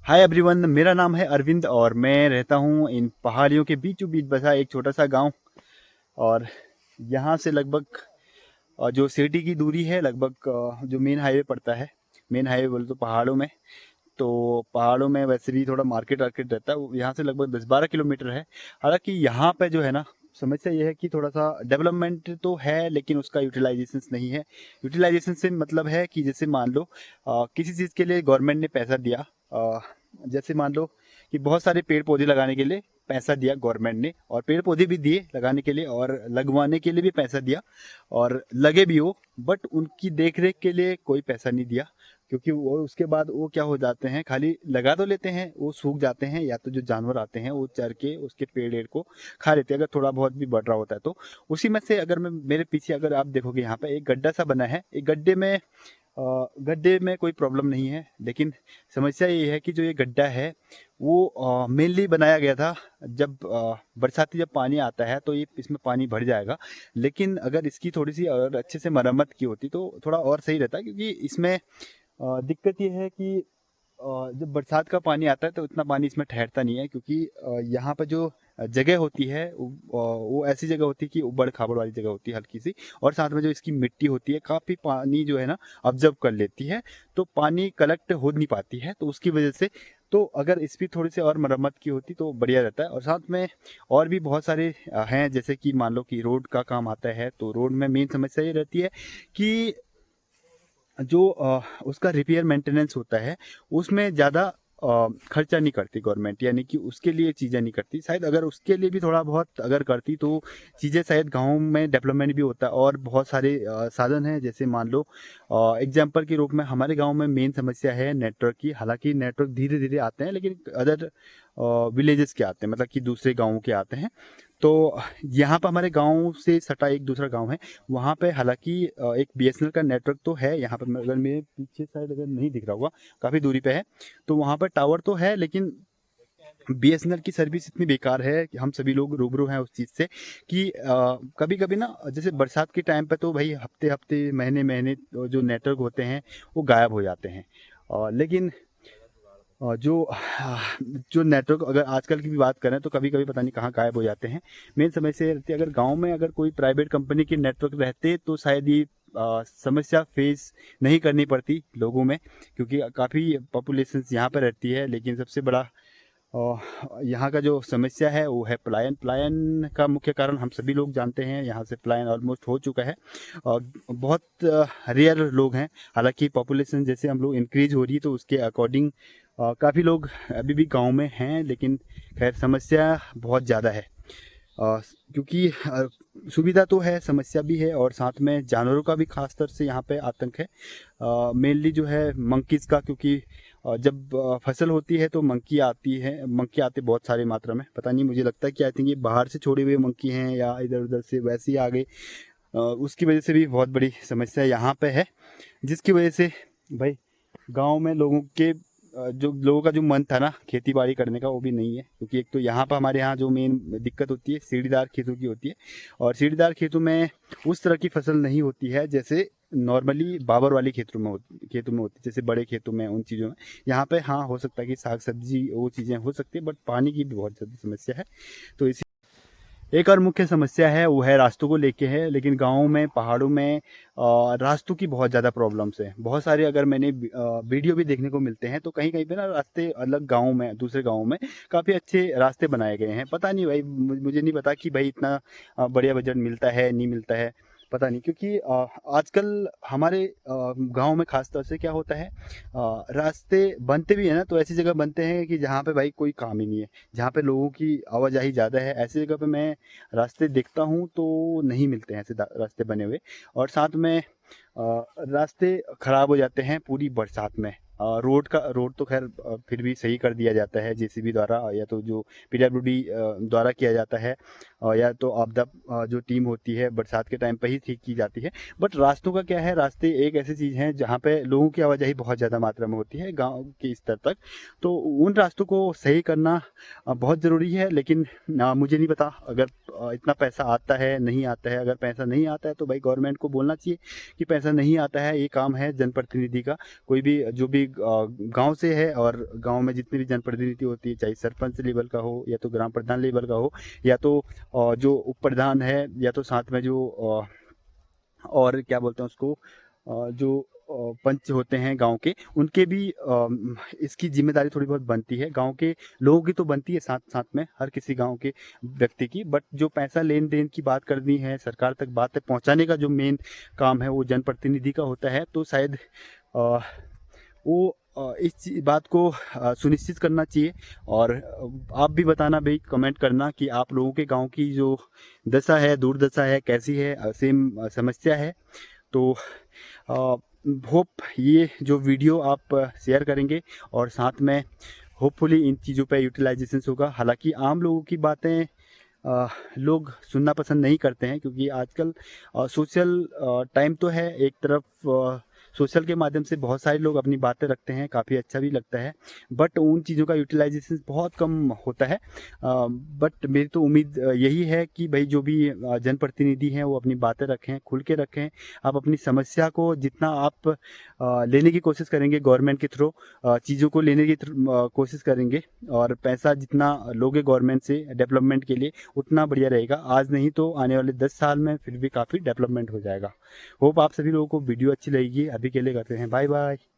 Hi everyone, मेरा नाम है अरविंद और मैं रहता हूँ इन पहाड़ियों के बीचों बीच बसा एक छोटा सा गांव। और यहाँ से लगभग जो सिटी की दूरी है लगभग जो मेन हाईवे पड़ता है। मेन हाईवे बोले तो पहाड़ों में। तो पहाड़ों में वैसे भी थोड़ा मार्केट वार्केट रहता है, वो यहाँ से लगभग 10-12 किलोमीटर है। हालांकि यहाँ पे जो है ना, समस्या ये है कि थोड़ा सा डेवलपमेंट तो है लेकिन उसका यूटिलाइजेशन नहीं है। यूटिलाइजेशन से मतलब है कि जैसे मान लो किसी चीज़ के लिए गवर्नमेंट ने पैसा दिया। जैसे मान लो कि बहुत सारे पेड़ पौधे लगाने के लिए पैसा दिया गवर्नमेंट ने, और पेड़ पौधे भी दिए लगाने के लिए और लगवाने के लिए भी पैसा दिया, और लगे भी हो, बट उनकी देख रेख के लिए कोई पैसा नहीं दिया। क्योंकि वो उसके बाद वो क्या हो जाते हैं, खाली लगा तो लेते हैं, वो सूख जाते हैं, या तो जो जानवर आते हैं वो चर के उसके पेड़ एड़ को खा लेते हैं, अगर थोड़ा बहुत भी बढ़ रहा होता है तो। उसी में से अगर मैं मेरे पीछे अगर आप देखोगे, यहाँ पे एक गड्ढा सा बना है। एक गड्ढे में कोई प्रॉब्लम नहीं है, लेकिन समस्या ये है कि जो ये गड्ढा है वो मेनली बनाया गया था जब बरसाती जब पानी आता है तो ये इसमें पानी भर जाएगा। लेकिन अगर इसकी थोड़ी सी और अच्छे से मरम्मत की होती तो थोड़ा और सही रहता, क्योंकि इसमें दिक्कत ये है कि जब बरसात का पानी आता है तो इतना पानी इसमें ठहरता नहीं है, क्योंकि यहाँ पर जो जगह होती है वो ऐसी जगह होती है कि उबड़ खाबड़ वाली जगह होती है हल्की सी। और साथ में जो इसकी मिट्टी होती है काफ़ी पानी जो है ना ऑब्जर्व कर लेती है, तो पानी कलेक्ट हो नहीं पाती है, तो उसकी वजह से। तो अगर इसकी थोड़ी सी और मरम्मत की होती तो बढ़िया रहता है। और साथ में और भी बहुत सारे हैं, जैसे कि मान लो कि रोड का काम आता है, तो रोड में मेन समस्या ये रहती है कि जो उसका रिपेयर मेंटेनेंस होता है उसमें ज़्यादा खर्चा नहीं करती गवर्नमेंट, यानी कि उसके लिए चीज़ें नहीं करती। शायद अगर उसके लिए भी थोड़ा बहुत अगर करती तो चीज़ें शायद गांव में डेवलपमेंट भी होता। और बहुत सारे साधन हैं, जैसे मान लो एग्जांपल के रूप में हमारे गांव में मेन समस्या है नेटवर्क की। हालांकि नेटवर्क धीरे धीरे आते हैं, लेकिन अदर विलेजेस के आते हैं, मतलब कि दूसरे गाँवों के आते हैं। तो यहाँ पर हमारे गांव से सटा एक दूसरा गांव है, वहाँ पे हालांकि एक बीएसएनएल का नेटवर्क तो है। यहाँ पर अगर मेरे पीछे साइड अगर नहीं दिख रहा होगा, काफ़ी दूरी पे है, तो वहाँ पर टावर तो है, लेकिन बीएसएनएल की सर्विस इतनी बेकार है कि हम सभी लोग रूबरू हैं उस चीज़ से कि कभी कभी ना, जैसे बरसात के टाइम पे तो भाई हफ्ते हफ्ते महीने महीने जो नेटवर्क होते हैं वो गायब हो जाते हैं। लेकिन जो जो नेटवर्क अगर आजकल की भी बात करें तो कभी कभी पता नहीं कहाँ गायब हो जाते हैं। मेन समस्या ये रहती है, अगर गांव में अगर कोई प्राइवेट कंपनी के नेटवर्क रहते तो शायद ये समस्या फेस नहीं करनी पड़ती लोगों में, क्योंकि काफ़ी पॉपुलेशन यहाँ पर रहती है। लेकिन सबसे बड़ा यहाँ का जो समस्या है वो है पलायन। पलायन का मुख्य कारण हम सभी लोग जानते हैं, यहाँ से पलायन ऑलमोस्ट हो चुका है और बहुत रेयर लोग हैं। हालांकि पॉपुलेशन जैसे हम लोग इंक्रीज हो रही है तो उसके अकॉर्डिंग काफ़ी लोग अभी भी गांव में हैं, लेकिन खैर समस्या बहुत ज़्यादा है। क्योंकि सुविधा तो है, समस्या भी है, और साथ में जानवरों का भी खास तौर से यहाँ पे आतंक है। मेनली जो है मंकीज़ का, क्योंकि जब फसल होती है तो मंकी आती है, मंकी आते बहुत सारी मात्रा में। पता नहीं, मुझे लगता है कि आई थिंक ये बाहर से छोड़े हुए मंकी हैं या इधर उधर से वैसे ही आ गए। उसकी वजह से भी बहुत बड़ी समस्या यहाँ पे है, जिसकी वजह से भाई गांव में लोगों के जो लोगों का जो मन था ना खेती बाड़ी करने का, वो भी नहीं है। क्योंकि एक तो यहाँ पर हमारे यहाँ जो मेन दिक्कत होती है सीढ़ीदार खेतों की होती है, और सीढ़ीदार खेतों में उस तरह की फसल नहीं होती है जैसे नॉर्मली बाबर वाली खेतों में होती है, जैसे बड़े खेतों में, उन चीज़ों में। यहाँ पे हाँ हो सकता है कि साग सब्जी वो चीज़ें हो सकती है, बट पानी की भी बहुत ज़्यादा समस्या है। तो इसी एक और मुख्य समस्या है वो है रास्तों को लेके है। लेकिन गाँव में पहाड़ों में रास्तों की बहुत ज़्यादा प्रॉब्लम्स है। बहुत सारे अगर मैंने वीडियो भी देखने को मिलते हैं तो कहीं कहीं पे ना रास्ते अलग गाँव में, दूसरे गाँव में काफ़ी अच्छे रास्ते बनाए गए हैं। पता नहीं भाई, मुझे नहीं पता कि भाई इतना बढ़िया बजट मिलता है नहीं मिलता है, पता नहीं। क्योंकि आजकल हमारे गांव में खास तौर से क्या होता है, रास्ते बनते भी हैं ना तो ऐसी जगह बनते हैं कि जहाँ पे भाई कोई काम ही नहीं है, जहाँ पे लोगों की आवाजाही ज़्यादा है, ऐसी जगह पे मैं रास्ते देखता हूँ तो नहीं मिलते हैं ऐसे रास्ते बने हुए। और साथ में रास्ते खराब हो जाते हैं पूरी बरसात में। रोड तो खैर फिर भी सही कर दिया जाता है जेसीबी द्वारा, या तो जो पीडब्ल्यूडी द्वारा किया जाता है। या तो आपदा जो टीम होती है बरसात के टाइम पे ही ठीक की जाती है। बट रास्तों का क्या है, रास्ते एक ऐसी चीज़ है जहाँ पे लोगों की आवाजाही बहुत ज़्यादा मात्रा में होती है गांव के स्तर तक, तो उन रास्तों को सही करना बहुत ज़रूरी है। लेकिन मुझे नहीं पता अगर इतना पैसा आता है नहीं आता है। अगर पैसा नहीं आता है तो भाई गवर्नमेंट को बोलना चाहिए कि पैसा नहीं आता है, ये काम है जनप्रतिनिधि का। कोई भी जो भी गांव से है, और गांव में जितनी भी जनप्रतिनिधि होती है, चाहे सरपंच लेवल का हो या तो ग्राम प्रधान लेवल का हो या तो जो उप प्रधान है, या तो साथ में जो और क्या बोलते हैं उसको, जो पंच होते हैं गांव के, उनके भी इसकी जिम्मेदारी थोड़ी बहुत बनती है। गांव के लोगों की तो बनती है साथ साथ में हर किसी गांव के व्यक्ति की, बट जो पैसा लेन देन की बात करनी है, सरकार तक बातें पहुंचाने का जो मेन काम है वो जनप्रतिनिधि का होता है। तो शायद वो इस बात को सुनिश्चित करना चाहिए। और आप भी बताना भाई, कमेंट करना कि आप लोगों के गांव की जो दशा है, दुर्दशा है, कैसी है, सेम समस्या है। तो होप ये जो वीडियो आप शेयर करेंगे और साथ में होपफुली इन चीज़ों पे यूटिलाइजेशन होगा। हालांकि आम लोगों की बातें लोग सुनना पसंद नहीं करते हैं, क्योंकि आजकल सोशल टाइम तो है, एक तरफ सोशल के माध्यम से बहुत सारे लोग अपनी बातें रखते हैं, काफ़ी अच्छा भी लगता है, बट उन चीज़ों का यूटिलाइजेशन बहुत कम होता है। बट मेरी तो उम्मीद यही है कि भाई जो भी जनप्रतिनिधि हैं वो अपनी बातें रखें, खुल के रखें। आप अपनी समस्या को जितना आप लेने की कोशिश करेंगे गवर्नमेंट के थ्रू, चीज़ों को लेने की कोशिश करेंगे, और पैसा जितना लोगे गवर्नमेंट से डेवलपमेंट के लिए उतना बढ़िया रहेगा। आज नहीं तो आने वाले 10 साल में फिर भी काफ़ी डेवलपमेंट हो जाएगा। होप आप सभी लोगों को वीडियो अच्छी लगेगी। अभी के लिए करते हैं बाय बाय।